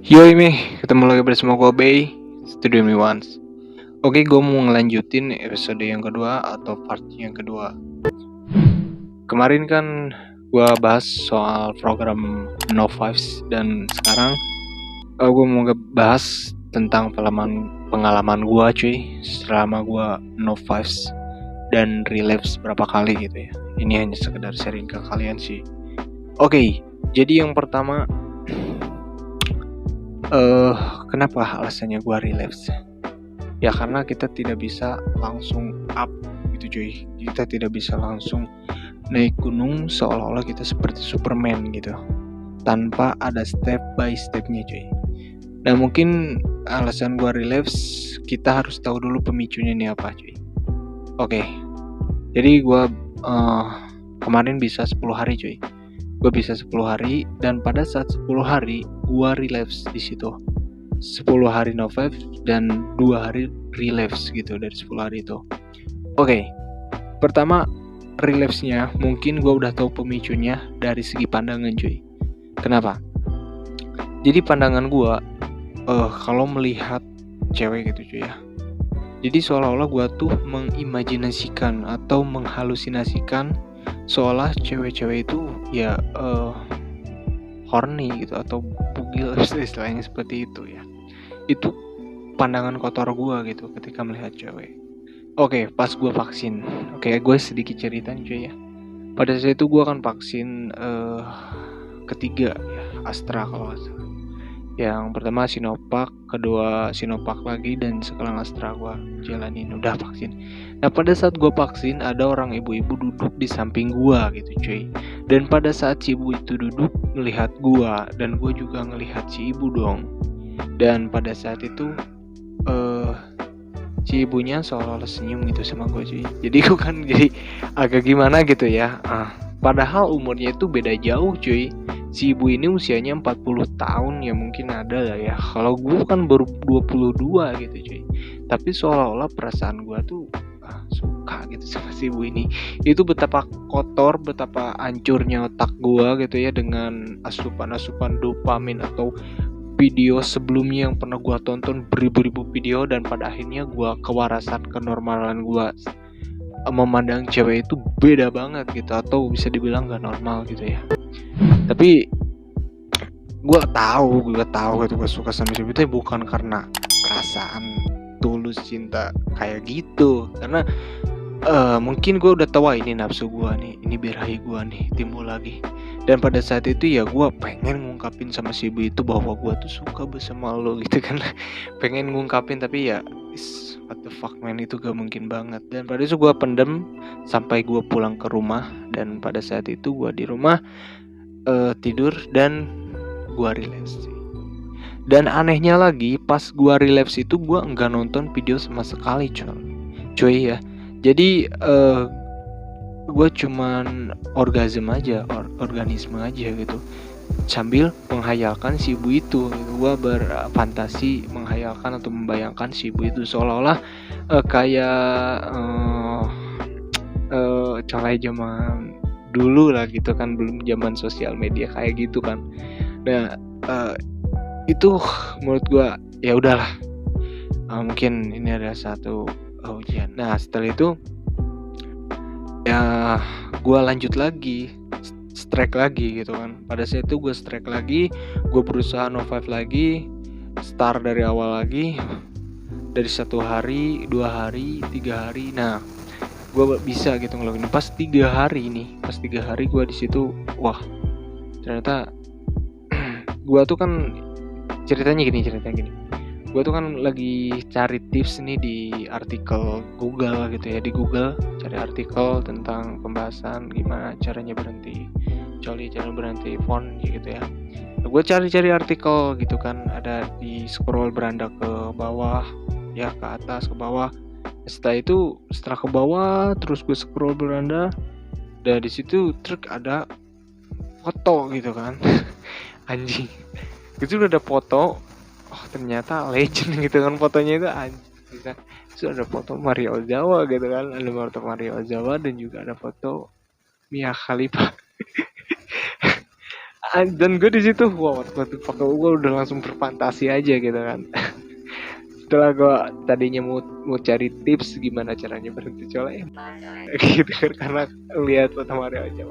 Yo ini, ketemu lagi bersama gue Bay, Studio Me Once. Oke, gue mau ngelanjutin episode yang kedua atau part yang kedua. Kemarin kan gue bahas soal program No Fives dan sekarang gue mau bahas tentang pengalaman gue cuy selama gue No Fives dan relapse berapa kali gitu ya. Ini hanya sekedar sharing ke kalian sih. Oke, jadi yang pertama kenapa alasannya gue relapse? Ya karena kita tidak bisa langsung up gitu cuy. Kita tidak bisa langsung naik gunung seolah-olah kita seperti Superman gitu, tanpa ada step by stepnya cuy. Nah mungkin alasan gue relapse, kita harus tahu dulu pemicunya nih apa cuy. Oke, jadi gue kemarin bisa 10 hari cuy. Gue bisa 10 hari dan pada saat 10 hari gue relapse di situ. 10 hari no five dan 2 hari relapse gitu dari 10 hari itu. Oke, pertama relapse-nya mungkin gue udah tahu pemicunya dari segi pandangan cuy. Kenapa? Jadi pandangan gue kalau melihat cewek gitu cuy ya. Jadi seolah-olah gue tuh mengimajinasikan atau menghalusinasikan seolah cewek-cewek itu ya horny gitu atau bugil istilahnya seperti itu ya. Itu pandangan kotor gue gitu ketika melihat cewek. Oke, pas gue vaksin. Oke, gue sedikit cerita nih cuy ya. Pada saat itu gue kan vaksin ketiga ya, Astra kalau nggak salah. Yang pertama Sinovac, kedua Sinovac lagi, dan sekarang Astra gue jalanin udah vaksin. Nah pada saat gue vaksin ada orang ibu-ibu duduk di samping gue gitu cuy. Dan pada saat si ibu itu duduk melihat gue dan gue juga ngelihat si ibu dong. Dan pada saat itu si ibunya seolah-olah senyum gitu sama gue cuy. Jadi gue kan jadi agak gimana gitu ya. Padahal umurnya itu beda jauh cuy. Si ibu ini usianya 40 tahun ya mungkin ada lah ya. Kalau gue kan baru 22 gitu cuy. Tapi seolah-olah perasaan gue tuh suka gitu sama si ibu ini. Itu betapa kotor, betapa hancurnya otak gue gitu ya dengan asupan-asupan dopamin atau video sebelumnya yang pernah gue tonton beribu-ribu video, dan pada akhirnya gue kewarasan kenormalan gue memandang cewek itu beda banget gitu, atau bisa dibilang gak normal gitu ya. Tapi gue tahu gitu gue suka sama cewek itu bukan karena perasaan tulus cinta kayak gitu, karena mungkin gue udah tahu ini nafsu gue nih, ini birahi gue nih timbul lagi. Dan pada saat itu ya gue pengen ngungkapin sama si ibu itu bahwa gue tuh suka bersama lo gitu kan. Pengen ngungkapin tapi ya what the fuck man, itu gak mungkin banget. Dan pada itu gue pendem sampai gue pulang ke rumah. Dan pada saat itu gue di rumah tidur dan gue relapse. Dan anehnya lagi pas gue relapse itu gue enggak nonton video sama sekali cuy ya. Jadi gue cuman organisme aja gitu, sambil menghayalkan si ibu itu. Gue berfantasi menghayalkan atau membayangkan si ibu itu seolah-olah kayak colai zaman dulu lah gitu kan, belum zaman sosial media kayak gitu kan. Nah itu menurut gue ya udahlah, mungkin ini ada satu ujian. Nah setelah itu ya gue lanjut lagi, strike lagi gitu kan. Pada saat itu gue strike lagi, gue berusaha no five lagi, start dari awal lagi, dari 1 hari, 2 hari, 3 hari. Nah gue bisa gitu ngelakuin. Pas 3 hari gue di situ, wah ternyata gue tuh kan ceritanya gini. Gue tuh kan lagi cari tips nih di artikel Google gitu ya. Di Google cari artikel tentang pembahasan gimana caranya berhenti coli, cara berhenti porn gitu ya. Gue cari artikel gitu kan, ada di scroll beranda ke bawah ya, ke atas ke bawah. Setelah ke bawah terus gue scroll beranda, dan di situ truk ada foto gitu kan. Anjing, itu udah ada foto. Oh ternyata legend gitu kan, fotonya itu anjing kan. Terus ada foto Maria Ozawa gitu kan, ada foto Maria Ozawa dan juga ada foto Mia Khalifa. Dan gue di situ wow, waktu gue udah langsung berfantasi aja gitu kan. Setelah gue tadinya mau cari tips gimana caranya berhenti colek gitu kan, karena lihat foto Mario aja.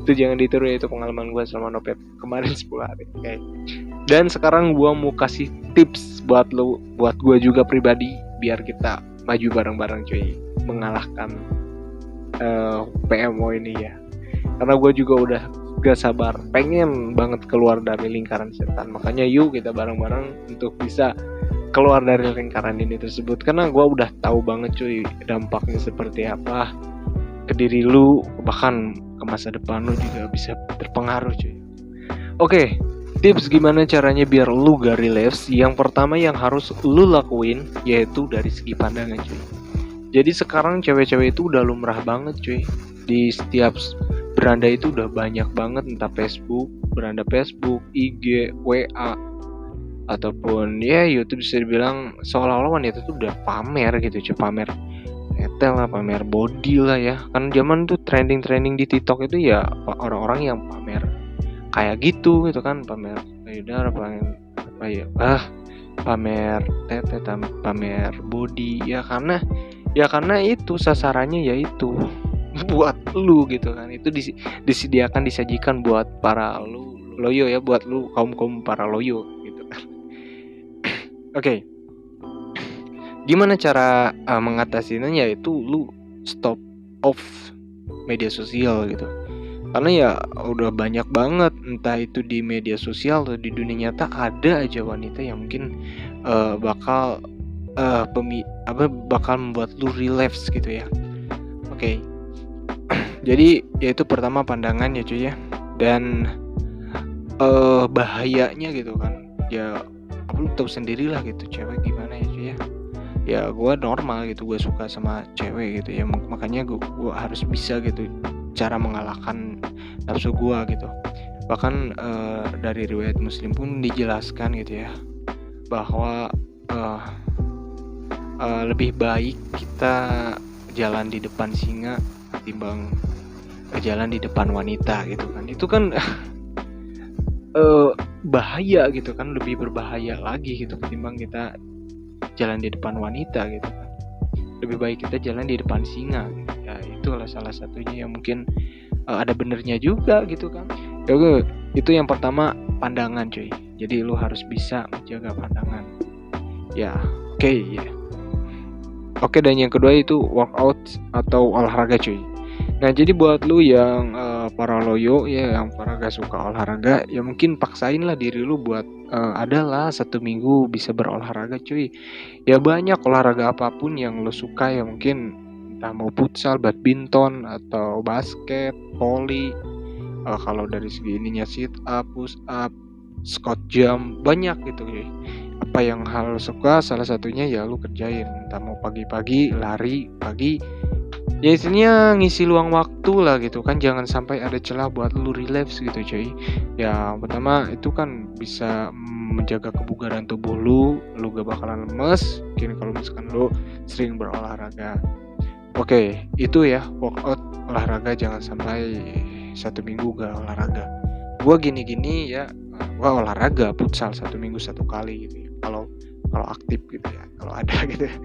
Itu jangan ditiru ya, itu pengalaman gue selama nopet kemarin 10 hari. Okay. Dan sekarang gue mau kasih tips buat lo, buat gue juga pribadi, biar kita maju bareng-bareng cuy, mengalahkan PMO ini ya. Karena gue juga udah gak sabar, pengen banget keluar dari lingkaran setan. Makanya yuk kita bareng-bareng untuk bisa keluar dari lingkaran ini tersebut. Karena gue udah tahu banget cuy dampaknya seperti apa ke diri lu, bahkan ke masa depan lu juga bisa terpengaruh cuy. Oke, tips gimana caranya biar lu gak relapse. Yang pertama yang harus lu lakuin yaitu dari segi pandangan cuy. Jadi sekarang cewek-cewek itu udah lumrah banget cuy. Di setiap beranda itu udah banyak banget, entah Facebook, beranda Facebook, IG, WA, ataupun ya YouTube, bisa dibilang seolah-olah wanita itu udah pamer gitu cuy, pamer etel lah, pamer body lah ya. Kan zaman tuh trending di TikTok itu ya orang-orang yang pamer kayak gitu kan, pamer payudara, pamer apa ya, pamer tete, pamer body ya, karena itu sasarannya yaitu buat lu gitu kan. Itu disajikan buat para lu loyo ya, buat lu kaum para loyo gitu kan. Oke. Gimana cara mengatasinya, yaitu lu stop off media sosial gitu. Karena ya udah banyak banget, entah itu di media sosial atau di dunia nyata, ada aja wanita yang mungkin bakal membuat lu relapse gitu ya. Oke. Jadi yaitu pertama pandangan ya cuy ya. Dan bahayanya gitu kan. Ya lu tahu sendirilah gitu cewek gimana ya cuy ya. Ya gue normal gitu, gue suka sama cewek gitu ya, makanya gue harus bisa gitu cara mengalahkan nafsu gue gitu. Bahkan dari riwayat Muslim pun dijelaskan gitu ya, bahwa lebih baik kita jalan di depan singa ketimbang jalan di depan wanita gitu kan. Itu kan bahaya gitu kan, lebih berbahaya lagi gitu ketimbang kita jalan di depan wanita gitu kan. Lebih baik kita jalan di depan singa gitu. Ya itulah salah satunya yang mungkin ada benernya juga gitu kan. Ya itu yang pertama, pandangan cuy. Jadi lu harus bisa menjaga pandangan. Ya, oke ya. Oke, dan yang kedua itu workout atau olahraga cuy. Nah, jadi buat lu yang para loyo ya, yang para gak suka olahraga, ya mungkin paksain lah diri lu buat adalah 1 minggu bisa berolahraga cuy. Ya banyak olahraga apapun yang lu suka ya, mungkin entah mau futsal, badminton, atau basket, volley. Kalau dari segi ininya sit up, push up, squat jump, banyak gitu cuy. Apa yang hal suka, salah satunya ya lu kerjain. Entah mau pagi-pagi lari pagi, ya istilahnya ngisi luang waktu lah gitu kan. Jangan sampai ada celah buat lu relapse gitu cuy. Ya pertama itu kan bisa menjaga kebugaran tubuh lu gak bakalan lemes mungkin kalau misalkan lu sering berolahraga. Oke, itu ya workout, olahraga. Jangan sampai 1 minggu gak olahraga. Gua gini-gini ya, gua olahraga futsal 1 minggu 1 kali gitu ya, kalau aktif gitu ya, kalau ada gitu ya.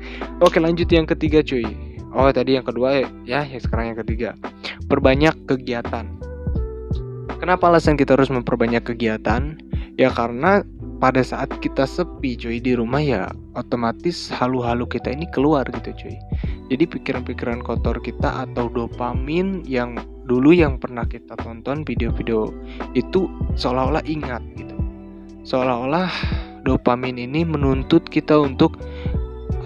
Oke, lanjut yang ketiga cuy. Tadi yang kedua ya, sekarang yang ketiga. Perbanyak kegiatan. Kenapa alasan kita harus memperbanyak kegiatan? Ya karena pada saat kita sepi cuy di rumah, ya otomatis halu-halu kita ini keluar gitu cuy. Jadi pikiran-pikiran kotor kita atau dopamin yang dulu yang pernah kita tonton video-video itu seolah-olah ingat gitu. Seolah-olah dopamin ini menuntut kita untuk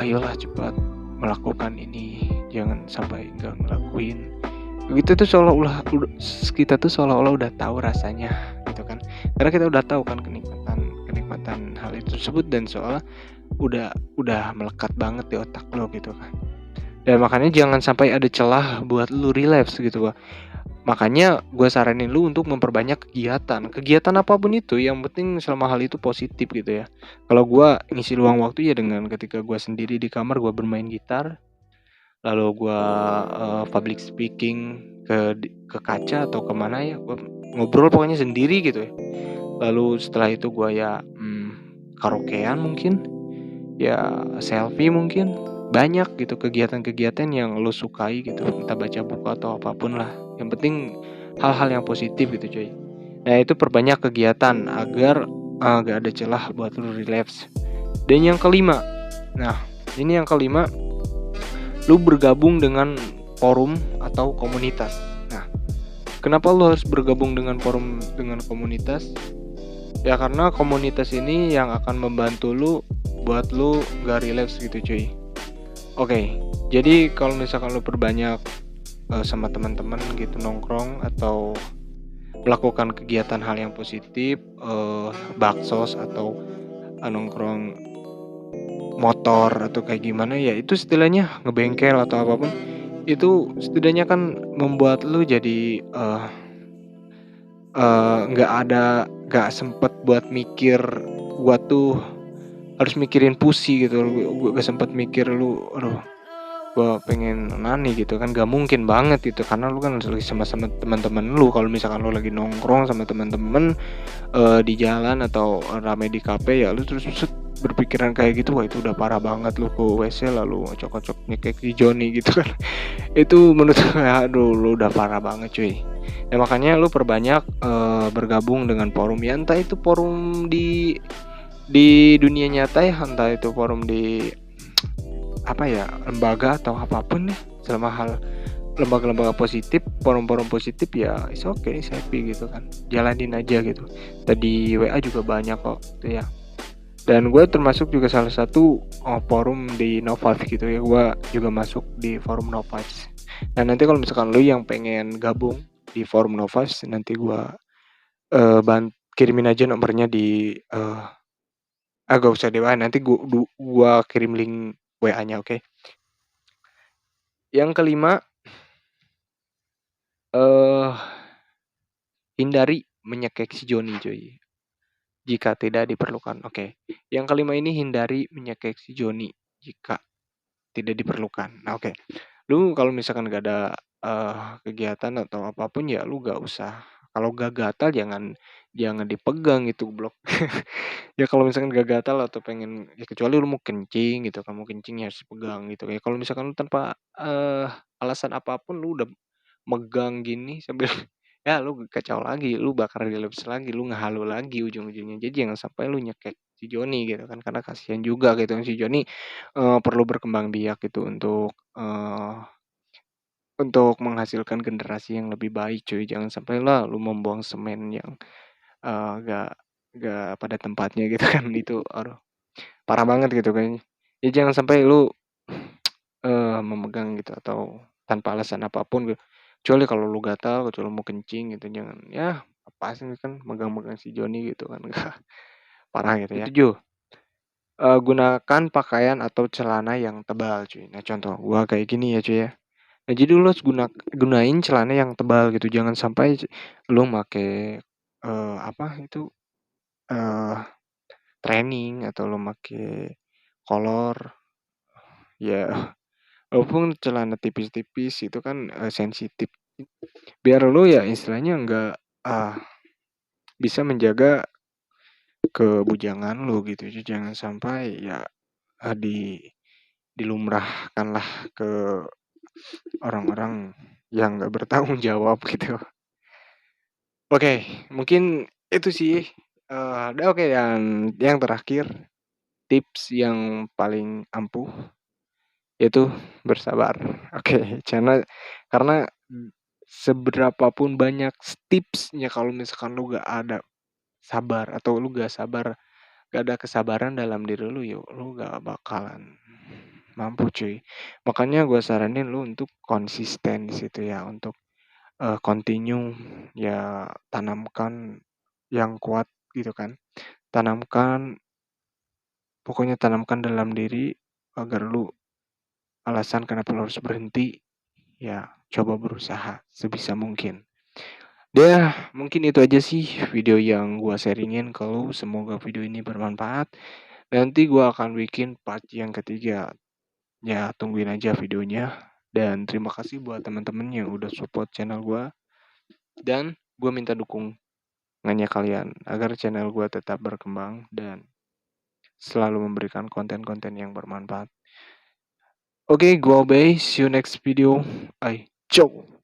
ayolah cepat melakukan ini, jangan sampai enggak ngelakuin. Begitu tuh seolah-olah kita tuh seolah-olah udah tahu rasanya gitu kan. Karena kita udah tahu kan kenikmatan hal itu tersebut, dan seolah udah melekat banget di otak lo gitu kan. Dan makanya jangan sampai ada celah buat lu relapse gitu Pak. Makanya gue saranin lu untuk memperbanyak kegiatan apapun itu, yang penting selama hal itu positif gitu ya. Kalau gue ngisi luang waktu ya dengan ketika gue sendiri di kamar gue bermain gitar, lalu gua public speaking ke kaca atau kemana ya, gua ngobrol pokoknya sendiri gitu ya. Lalu setelah itu gua ya karaokean mungkin, ya selfie mungkin, banyak gitu kegiatan-kegiatan yang lu sukai gitu, entah baca buku atau apapun lah, yang penting hal-hal yang positif gitu cuy. Nah itu perbanyak kegiatan agar gak ada celah buat lu relapse. Dan yang kelima, nah ini yang kelima, lu bergabung dengan forum atau komunitas. Nah, kenapa lu harus bergabung dengan forum dengan komunitas? Ya karena komunitas ini yang akan membantu lu buat lu gak relapse gitu cuy. Oke, jadi kalau misalkan lu perbanyak sama teman-teman gitu nongkrong atau melakukan kegiatan hal yang positif, baksos atau nongkrong motor atau kayak gimana ya, itu setidaknya ngebengkel atau apapun, itu setidaknya kan membuat lu jadi nggak sempet buat mikir, gua tuh harus mikirin pusi gitu, gua gak sempet mikir lu, aduh gua pengen nani gitu kan, gak mungkin banget gitu, karena lu kan lagi sama-sama teman-teman lu. Kalau misalkan lu lagi nongkrong sama teman-teman di jalan atau rame di kafe ya, lu terus berpikiran kayak gitu, wah itu udah parah banget. Lu ke WC lalu ngocok-ngocok nyekek si Joni gitu kan. Itu menurut gue aduh lu udah parah banget cuy. Ya makanya lu perbanyak bergabung dengan forum ya, entah itu forum di dunia nyata ya, entah itu forum di apa ya, lembaga atau apapun ya, selama hal lembaga-lembaga positif, forum-forum positif ya is okay, happy gitu kan, jalanin aja gitu. Tadi WA juga banyak kok gitu ya, dan gue termasuk juga salah satu forum di Novax gitu ya, gue juga masuk di forum Novax. Nah nanti kalau misalkan lu yang pengen gabung di forum Novax, nanti gue kirimin aja nomornya di gak usah deh, nanti gua kirim link WA-nya, oke. Yang kelima, hindari menyekek si Joni cuy, jika tidak diperlukan. Oke. Yang kelima ini, hindari menyekek si Joni jika tidak diperlukan. Nah, oke. Lu kalau misalkan gak ada kegiatan atau apapun ya lu gak usah. Kalau gak gatal jangan dipegang itu blok. Ya kalau misalkan gak gatal atau pengen ya, kecuali lu mau kencing gitu, kamu kencing ya harus pegang gitu. Ya kalau misalkan lu tanpa alasan apapun lu udah megang gini sambil ya lu kacau lagi, lu bakal relapse lagi, lu ngehalu lagi ujung-ujungnya. Jadi jangan sampai lu nyekek si Joni gitu kan, karena kasihan juga gitu si Joni perlu berkembang biak gitu untuk menghasilkan generasi yang lebih baik cuy. Jangan sampai lah lu membuang semen yang gak pada tempatnya gitu kan. Itu aduh parah banget gitu kayaknya. Ya jangan sampai lu memegang gitu atau tanpa alasan apapun gitu. Kecuali kalau lu gatal, kecuali mau kencing gitu, jangan ya apa sih kan megang-megang si Joni gitu kan, enggak parah gitu ya. Ketujuh, gunakan pakaian atau celana yang tebal cuy. Nah contoh gua kayak gini ya cuy ya. Nah jadi lu harus gunain celana yang tebal gitu, jangan sampai lu make apa itu eh training atau lu make kolor ya, walaupun celana tipis-tipis itu kan sensitif. Biar lu ya istilahnya nggak bisa menjaga kebujangan lu gitu. Jadi jangan sampai ya ah, di dilumrahkanlah ke orang-orang yang nggak bertanggung jawab gitu. Oke, mungkin itu sih. Udah oke, dan yang terakhir tips yang paling ampuh yaitu bersabar. Oke, karena seberapapun banyak tipsnya, kalau misalkan lu gak ada sabar atau lu gak sabar, gak ada kesabaran dalam diri lu, yuk lu gak bakalan mampu cuy. Makanya gue saranin lu untuk konsisten di situ ya, untuk continue ya, tanamkan yang kuat gitu kan. Pokoknya tanamkan dalam diri agar lu alasan kenapa lu harus berhenti, ya coba berusaha sebisa mungkin. Ya, mungkin itu aja sih video yang gua sharingin ke lu. Semoga video ini bermanfaat. Nanti gua akan bikin part yang ketiga. Ya, tungguin aja videonya. Dan terima kasih buat teman-teman yang udah support channel gue. Dan gue minta dukungannya kalian agar channel gue tetap berkembang dan selalu memberikan konten-konten yang bermanfaat. Oke, gue Obey. See you next video. Ciao.